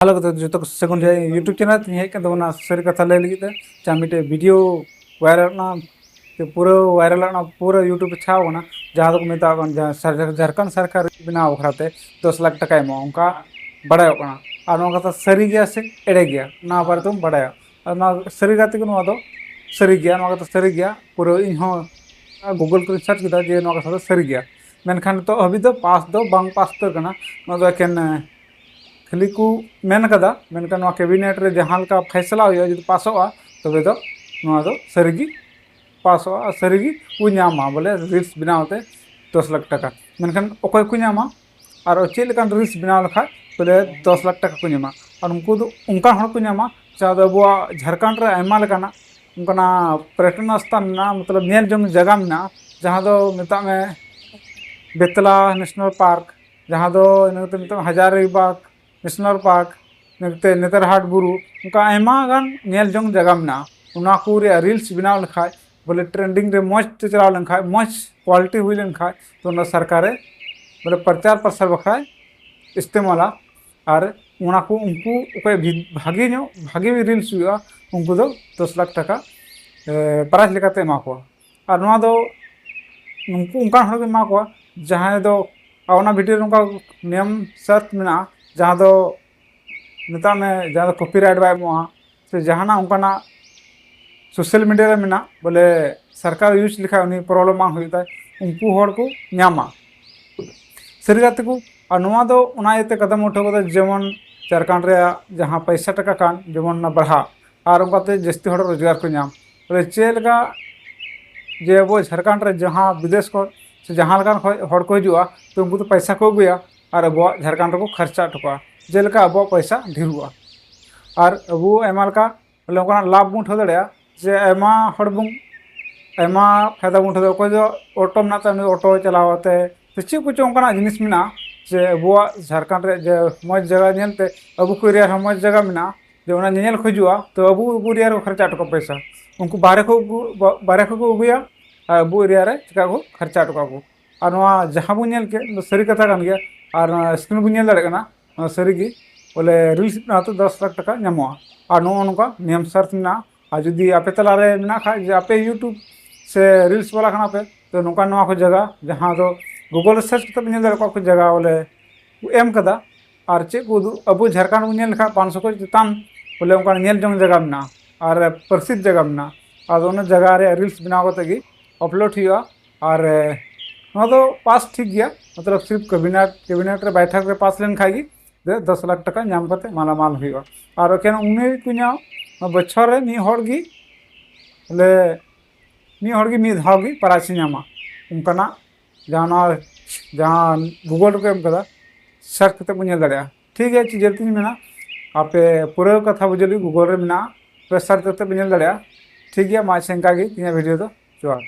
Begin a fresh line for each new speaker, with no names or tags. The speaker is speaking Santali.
हेलो जो सेकंड यूट्यूब चैनल तीन हेज सारी कथा लय लगे जहाँ मिट्टे वीडियो वायरल पूरा वायरल पूरा यूट्यूब छावना जहाँ को मेता झारखंड सरकार बनाव बखराते 10 लाख टाका उनका बड़ा कथा सारी गया से एड़े गया ना बारे तुम बड़ा सारी गाते सारी गया कथा सारी गया पूरा इन गूगल को सर्च किया जे कथा सारी गया मेनखान तो अभी तो पास दो बांग पास तो एकेन खाली को मेन कदा मेनखान कैबिनेट रे जहाँ फैसला हो जो पासोगा तबे तो सारी पासोगा सारी को बोले रिल्स बनावते 10 लाख टाका मेनखान अकय को और चेदलेकान रिल्स बनाव लेखा बोले 10 लाख टाका को और उनको उनका हड़ को जहाँ अब झारखंड रे आयमा लेकाना उनका पर्यटन स्थान मतलब नेल जंग जगह में जहाँ दो मेता में बेतला नेशनल पार्क जहाँ दो हजारीबाग नेशनल पार्क नेतरहाट बुरु उनका गान नेल जंग जगह में को रिल्स बनाव लेखा बोले ट्रेंडिंग रे मज ते चलाव लेखा मज क्वालिटी हुई लेखा तो सरकार बोले प्रचार प्रसार बखरा इस्तेमाला और उनको भागी भागी भी रिल्स हुआ उनको 10 लाख टाका प्राइज लेकाते एमा को और नवा दो उनको उनका हड़ एमा को जहाँ दो आना वीडियो उनका नियम शर्त में जहाँ दो मेता में जहाँ कॉपीराइट बाय एमोआ से जहाँ उनका सोशल मीडिया रे में बोले सरकार यूज लिखा उन्हीं प्रॉब्लम होता उनको हड़ को नामा सारी गाते को और नवा दो उनाते कदम उठाव जेमन झारखंड रे जहाँ पैसा टाका कान जेमन बढ़ा और उनकाते जस्ती हड़ रोजगार को नाम बोले चेलका जे अब झारखंड रे जहाँ विदेश को से जहाँ हड़ को हजूआ तो उनको तो पैसा को अगुया और अब झारखंड को खर्चा टुका जेलका अब पैसा ढेरुआ और अब एमालका बोले उनका लाभ बन उठाव दड़े जे एमा हड़ बन एमा फायदा बन उठाव अकय ऑटो में ऑटो चलावते तो चेक कुछ उनका जिनिस में जे अब झारखंड रे जे मज जगह नेलते अब को एरिया मज जगह में जे उना नेल को हजूआ तो अब एरिया को खर्चा टुका पैसा उनको बाहर को अगुया और अब एरिया रे चिका को खर्चा टुका को और जहाँ बन नेल के सारी कथा कान गया और स्क्रीन बन नेल दाड़े सारी बोले रिल्स तो 10 लाख टाका नामोआ और नोका नियम शर्त में और जुदी आपे तलारे में खा आपे यूट्यूब से रिल्स वाला खाना पे तो नोका को जगह जहाँ दो गूगल सर्च करते नेल दाड़े को जगह बोले एम कदा और चे को अब झारखंड को नेल लेखा 500 को चेतान बोले उनका नेल जंग जगह में और प्रसिद्ध जगह में और उन जगह रे रिल्स बनाव कते अपलोड हुआ और पास ठीक गया मतलब सिर्फ कैबिनेट रे बैठक रे पास लेन खागी 10 लाख टाका नाम करते मालामाल हुआ और एकेन उन्हीं को बच्चर रे बोले मी धाव गी प्राइज नामा उनका जहाँ गूगल को एम कदा सर्च करते बन नेल दाड़े ठीक है चीज जल्दी में आपे पूरा कथा बुझली गूगल रे में सर्च करते बन नेल दाड़े ठीक है मा सेंका गी तीन वीडियो तो जोहार।